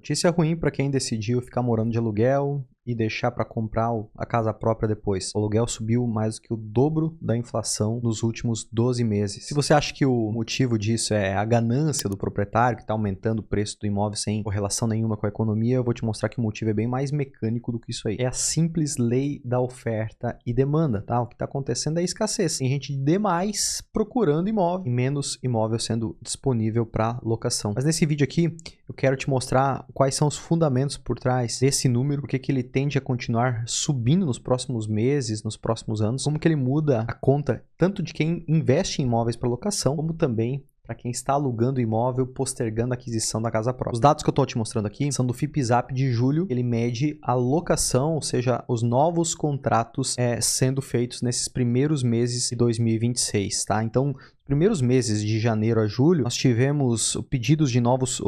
Notícia ruim para quem decidiu ficar morando de aluguel e deixar para comprar a casa própria depois. O aluguel subiu mais do que o dobro da inflação nos últimos 12 meses. Se você acha que o motivo disso é a ganância do proprietário, que está aumentando o preço do imóvel sem correlação nenhuma com a economia, eu vou te mostrar que o motivo é bem mais mecânico do que isso aí. É a simples lei da oferta e demanda, tá? O que está acontecendo é a escassez. Tem gente demais procurando imóvel e menos imóvel sendo disponível para locação. Mas nesse vídeo aqui, eu quero te mostrar quais são os fundamentos por trás desse número, por que ele tende a continuar subindo nos próximos meses, nos próximos anos, como que ele muda a conta tanto de quem investe em imóveis para locação, como também para quem está alugando imóvel, postergando a aquisição da casa própria. Os dados que eu estou te mostrando aqui são do FIPZAP de julho. Ele mede a locação, ou seja, os novos contratos sendo feitos nesses primeiros meses de 2026, tá? Então, primeiros meses de janeiro a julho, nós tivemos pedidos de novos,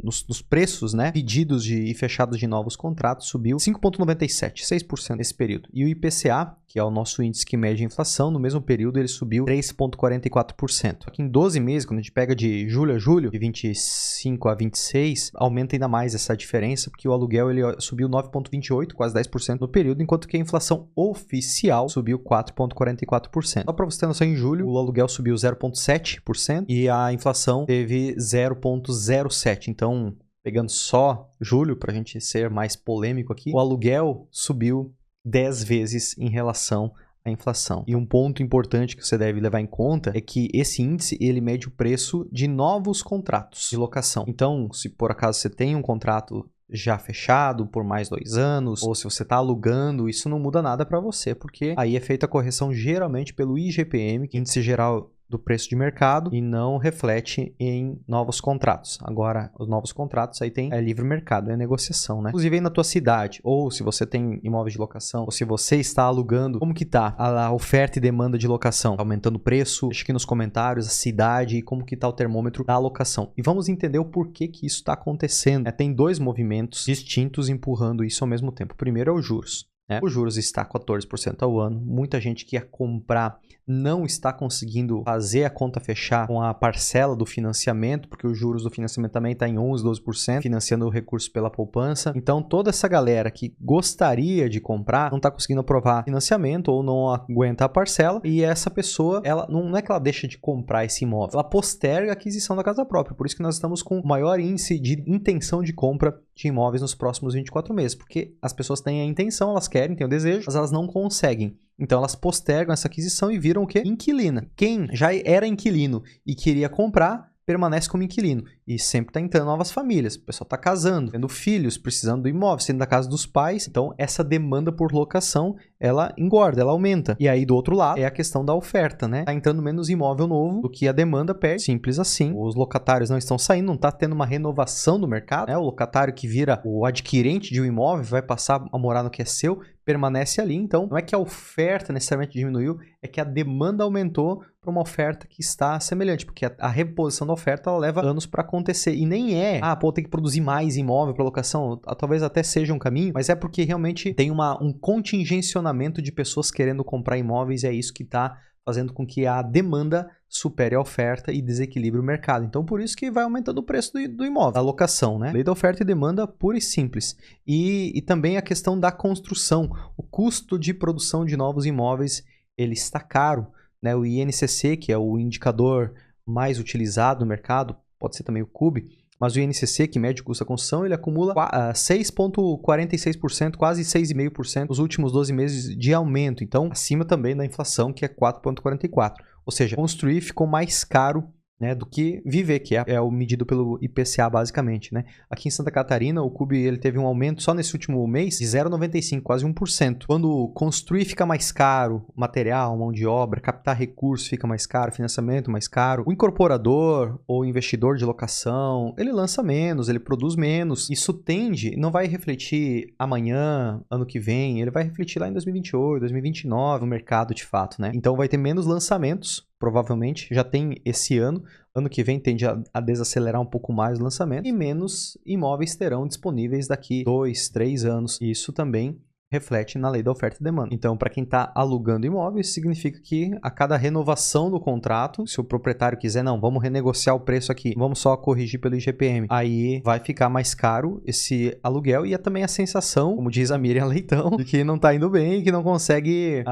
nos preços, né? Pedidos e fechados de novos contratos subiu 5,97%, 6% nesse período. E o IPCA, que é o nosso índice que mede a inflação, no mesmo período ele subiu 3,44%. Aqui em 12 meses, quando a gente pega de julho a julho, de 25 a 26, aumenta ainda mais essa diferença, porque o aluguel ele subiu 9,28%, quase 10% no período, enquanto que a inflação oficial subiu 4,44%. Só para você ter noção, em julho, o aluguel subiu 0,7% e a inflação teve 0,07%. Então, pegando só julho, para a gente ser mais polêmico aqui, o aluguel subiu 10 vezes em relação à inflação. E um ponto importante que você deve levar em conta é que esse índice ele mede o preço de novos contratos de locação. Então, se por acaso você tem um contrato já fechado por mais 2 anos, ou se você está alugando, isso não muda nada para você, porque aí é feita a correção geralmente pelo IGPM, que é Índice Geral do Preço de Mercado, e não reflete em novos contratos. Agora, os novos contratos aí tem livre mercado, é negociação, né? Inclusive aí na tua cidade, ou se você tem imóveis de locação, ou se você está alugando, como que tá a oferta e demanda de locação? Tá aumentando o preço? Deixa aqui nos comentários a cidade e como que tá o termômetro da locação. E vamos entender o porquê que isso está acontecendo. Tem 2 movimentos distintos empurrando isso ao mesmo tempo. O primeiro é os juros. Os juros está 14% ao ano. Muita gente que ia comprar não está conseguindo fazer a conta fechar com a parcela do financiamento, porque os juros do financiamento também está em 11%, 12%, financiando o recurso pela poupança. Então, toda essa galera que gostaria de comprar não está conseguindo aprovar financiamento ou não aguenta a parcela. E essa pessoa, ela não é que ela deixa de comprar esse imóvel, ela posterga a aquisição da casa própria. Por isso que nós estamos com o maior índice de intenção de compra de imóveis nos próximos 24 meses, porque as pessoas têm a intenção, elas querem, têm o desejo, mas elas não conseguem. Então elas postergam essa aquisição e viram o quê? Inquilina. Quem já era inquilino e queria comprar, permanece como inquilino. E sempre está entrando novas famílias. O pessoal está casando, tendo filhos, precisando do imóvel, sendo da casa dos pais. Então, essa demanda por locação, ela engorda, ela aumenta. E aí, do outro lado, é a questão da oferta, né? Está entrando menos imóvel novo do que a demanda pede. Simples assim. Os locatários não estão saindo, não está tendo uma renovação do mercado, né? O locatário que vira o adquirente de um imóvel, vai passar a morar no que é seu, permanece ali. Então, não é que a oferta necessariamente diminuiu, é que a demanda aumentou para uma oferta que está semelhante, porque a reposição da oferta ela leva anos para acontecer. E nem é, tem que produzir mais imóvel para locação, talvez até seja um caminho, mas é porque realmente tem um contingenciamento de pessoas querendo comprar imóveis, e é isso que está fazendo com que a demanda supere a oferta e desequilibre o mercado. Então, por isso que vai aumentando o preço do imóvel, a locação, né? Lei da oferta e demanda pura e simples. E também a questão da construção. O custo de produção de novos imóveis, ele está caro, né? O INCC, que é o indicador mais utilizado no mercado, pode ser também o CUB, mas o INCC, que mede o custo da construção, ele acumula 6,46%, quase 6,5% nos últimos 12 meses de aumento. Então, acima também da inflação, que é 4,44%. Ou seja, construir ficou mais caro, né, do que viver, que é o medido pelo IPCA basicamente, né? Aqui em Santa Catarina, o CUB ele teve um aumento só nesse último mês de 0,95, quase 1%. Quando construir fica mais caro, material, mão de obra, captar recursos fica mais caro, financiamento mais caro, o incorporador ou investidor de locação, ele lança menos, ele produz menos. Isso tende, não vai refletir amanhã, ano que vem, ele vai refletir lá em 2028, 2029 no mercado de fato, né? Então vai ter menos lançamentos, provavelmente, já tem esse ano. Ano que vem tende a desacelerar um pouco mais o lançamento e menos imóveis terão disponíveis daqui 2, 3 anos. E isso também reflete na lei da oferta e demanda. Então, para quem está alugando imóvel, isso significa que a cada renovação do contrato, se o proprietário quiser, não, vamos renegociar o preço aqui, vamos só corrigir pelo IGPM, aí vai ficar mais caro esse aluguel e é também a sensação, como diz a Miriam Leitão, de que não está indo bem, que não consegue,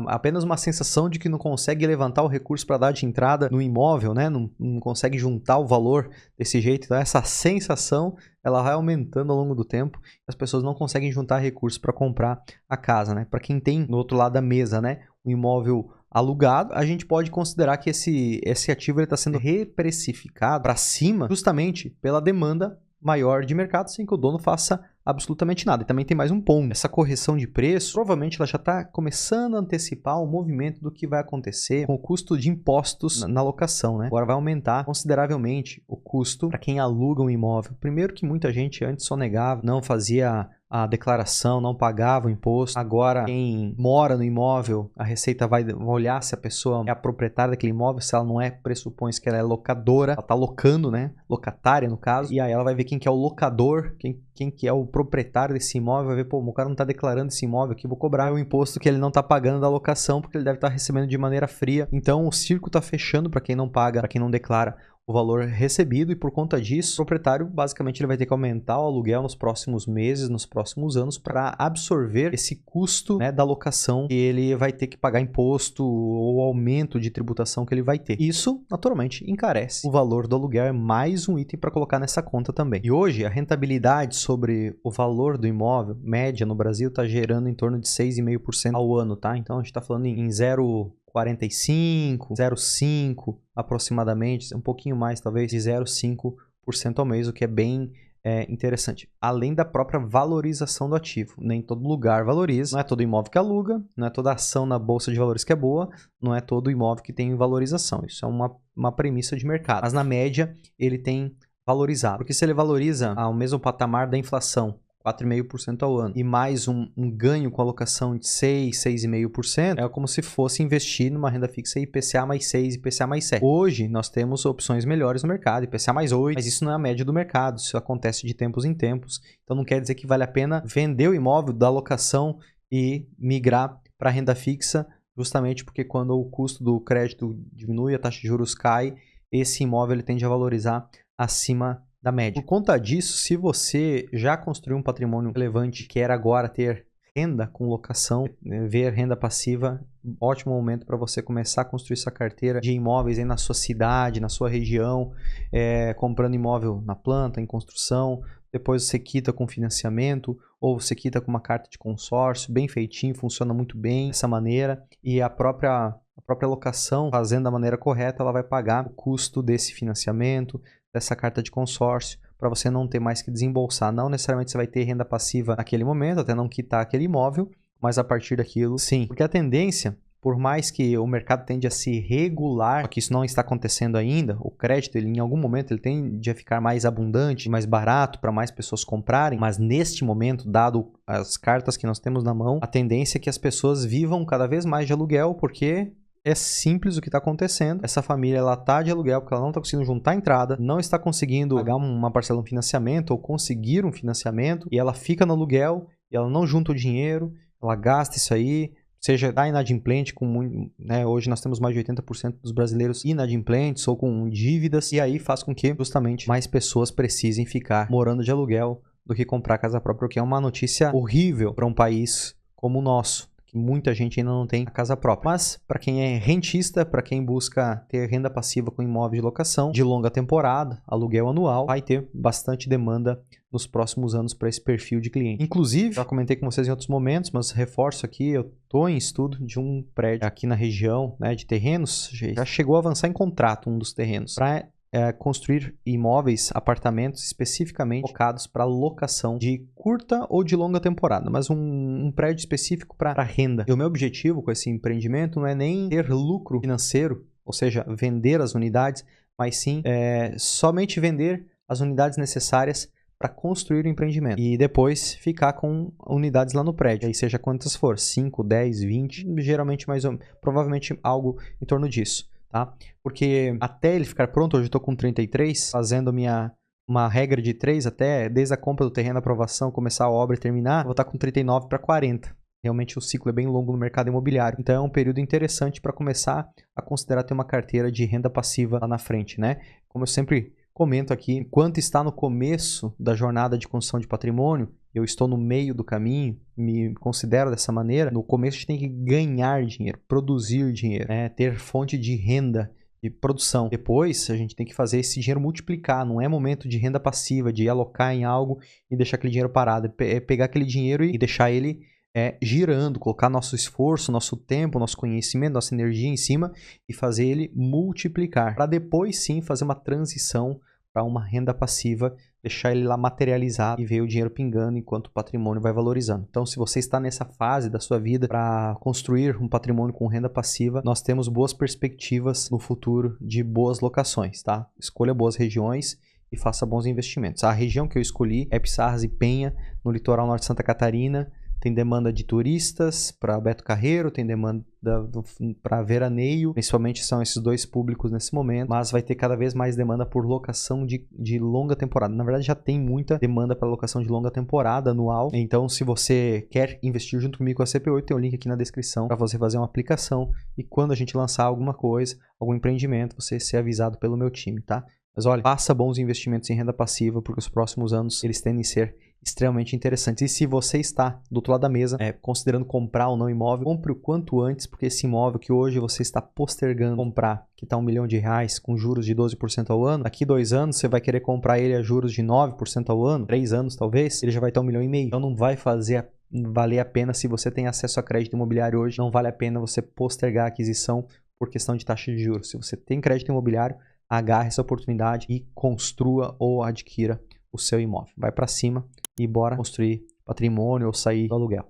apenas uma sensação de que não consegue levantar o recurso para dar de entrada no imóvel, né? Não consegue juntar o valor desse jeito. Então, essa sensação ela vai aumentando ao longo do tempo, as pessoas não conseguem juntar recursos para comprar a casa, né? Para quem tem no outro lado da mesa, né, um imóvel alugado, a gente pode considerar que esse ativo está sendo reprecificado para cima justamente pela demanda maior de mercado, sem que o dono faça absolutamente nada. E também tem mais um ponto. Essa correção de preço, provavelmente ela já está começando a antecipar o movimento do que vai acontecer com o custo de impostos na locação, né? Agora vai aumentar consideravelmente o custo para quem aluga um imóvel. Primeiro que muita gente antes sonegava, não fazia a declaração, não pagava o imposto. Agora, quem mora no imóvel, a Receita vai olhar se a pessoa é a proprietária daquele imóvel, se ela não é, pressupõe-se que ela é locadora, ela está locando, né? Locatária, no caso. E aí ela vai ver quem que é o locador, quem que é o proprietário desse imóvel, vai ver, pô, o cara não está declarando esse imóvel aqui, vou cobrar o imposto que ele não está pagando da locação, porque ele deve estar recebendo de maneira fria. Então, o circo está fechando para quem não paga, para quem não declara o valor recebido, e por conta disso, o proprietário basicamente ele vai ter que aumentar o aluguel nos próximos meses, nos próximos anos, para absorver esse custo, né, da locação que ele vai ter que pagar imposto ou aumento de tributação que ele vai ter. Isso, naturalmente, encarece o valor do aluguel, é mais um item para colocar nessa conta também. E hoje, a rentabilidade sobre o valor do imóvel, média no Brasil, está gerando em torno de 6,5% ao ano, tá? Então, a gente está falando em 0,45, 0,5 aproximadamente, um pouquinho mais talvez, de 0,5% ao mês, o que é bem interessante. Além da própria valorização do ativo. Nem todo lugar valoriza, não é todo imóvel que aluga, não é toda ação na Bolsa de Valores que é boa, não é todo imóvel que tem valorização. Isso é uma premissa de mercado. Mas na média ele tem valorizado. Porque se ele valoriza ao mesmo patamar da inflação, 4,5% ao ano, e mais um ganho com alocação de 6, 6,5%, é como se fosse investir numa renda fixa IPCA mais 6, IPCA mais 7. Hoje, nós temos opções melhores no mercado, IPCA mais 8, mas isso não é a média do mercado, isso acontece de tempos em tempos, então não quer dizer que vale a pena vender o imóvel da locação e migrar para a renda fixa, justamente porque quando o custo do crédito diminui, a taxa de juros cai, esse imóvel ele tende a valorizar acima da média. Por conta disso, se você já construiu um patrimônio relevante, quer agora ter renda com locação, ver renda passiva, ótimo momento para você começar a construir sua carteira de imóveis aí na sua cidade, na sua região, comprando imóvel na planta, em construção, depois você quita com financiamento ou você quita com uma carta de consórcio, bem feitinho, funciona muito bem dessa maneira, e a própria locação, fazendo da maneira correta, ela vai pagar o custo desse financiamento, dessa carta de consórcio, para você não ter mais que desembolsar. Não necessariamente você vai ter renda passiva naquele momento, até não quitar aquele imóvel, mas a partir daquilo, sim. Porque a tendência, por mais que o mercado tende a se regular, que isso não está acontecendo ainda, o crédito, ele, em algum momento, ele tende a ficar mais abundante, mais barato para mais pessoas comprarem, mas neste momento, dado as cartas que nós temos na mão, a tendência é que as pessoas vivam cada vez mais de aluguel, porque é simples o que está acontecendo. Essa família ela está de aluguel porque ela não está conseguindo juntar a entrada, não está conseguindo pagar uma parcela de financiamento ou conseguir um financiamento, e ela fica no aluguel e ela não junta o dinheiro, ela gasta isso aí, seja da inadimplente, né, hoje nós temos mais de 80% dos brasileiros inadimplentes ou com dívidas, e aí faz com que justamente mais pessoas precisem ficar morando de aluguel do que comprar casa própria, o que é uma notícia horrível para um país como o nosso. Muita gente ainda não tem a casa própria. Mas para quem é rentista, para quem busca ter renda passiva com imóvel de locação de longa temporada, aluguel anual, vai ter bastante demanda nos próximos anos para esse perfil de cliente. Inclusive, já comentei com vocês em outros momentos, mas reforço aqui, eu estou em estudo de um prédio aqui na região, né, de terrenos, já chegou a avançar em contrato um dos terrenos, para construir imóveis, apartamentos especificamente focados para locação de curta ou de longa temporada, mas um prédio específico para renda. E o meu objetivo com esse empreendimento não é nem ter lucro financeiro, ou seja, vender as unidades, mas sim somente vender as unidades necessárias para construir o empreendimento e depois ficar com unidades lá no prédio, aí seja quantas for, 5, 10, 20, geralmente provavelmente algo em torno disso. Tá? Porque até ele ficar pronto, hoje eu estou com 33, fazendo uma regra de 3 até, desde a compra do terreno, a aprovação, começar a obra e terminar, eu vou estar com 39 para 40. Realmente o ciclo é bem longo no mercado imobiliário. Então é um período interessante para começar a considerar ter uma carteira de renda passiva lá na frente, né? Como eu sempre comento aqui, enquanto está no começo da jornada de construção de patrimônio, eu estou no meio do caminho, me considero dessa maneira. No começo a gente tem que ganhar dinheiro, produzir dinheiro, né? Ter fonte de renda, de produção. Depois a gente tem que fazer esse dinheiro multiplicar. Não é momento de renda passiva, de alocar em algo e deixar aquele dinheiro parado. É pegar aquele dinheiro e deixar ele girando, colocar nosso esforço, nosso tempo, nosso conhecimento, nossa energia em cima e fazer ele multiplicar. Para depois sim fazer uma transição para uma renda passiva, deixar ele lá materializado e ver o dinheiro pingando enquanto o patrimônio vai valorizando. Então, se você está nessa fase da sua vida para construir um patrimônio com renda passiva, nós temos boas perspectivas no futuro de boas locações, tá? Escolha boas regiões e faça bons investimentos. A região que eu escolhi é Pissarras e Penha, no litoral norte de Santa Catarina. Tem demanda de turistas para Beto Carreiro, tem demanda para veraneio, principalmente são esses dois públicos nesse momento, mas vai ter cada vez mais demanda por locação de longa temporada. Na verdade, já tem muita demanda para locação de longa temporada anual. Então, se você quer investir junto comigo com a CP8, tem o link aqui na descrição para você fazer uma aplicação e quando a gente lançar alguma coisa, algum empreendimento, você ser avisado pelo meu time, tá? Mas olha, faça bons investimentos em renda passiva, porque os próximos anos eles tendem a ser extremamente interessantes. E se você está do outro lado da mesa, considerando comprar ou não imóvel, compre o quanto antes, porque esse imóvel que hoje você está postergando comprar, que está R$1 milhão com juros de 12% ao ano, daqui 2 anos você vai querer comprar ele a juros de 9% ao ano, 3 anos talvez, ele já vai estar R$1,5 milhão. Então não vai valer a pena, se você tem acesso a crédito imobiliário hoje, não vale a pena você postergar a aquisição por questão de taxa de juros. Se você tem crédito imobiliário, agarre essa oportunidade e construa ou adquira o seu imóvel. Vai para cima e bora construir patrimônio ou sair do aluguel.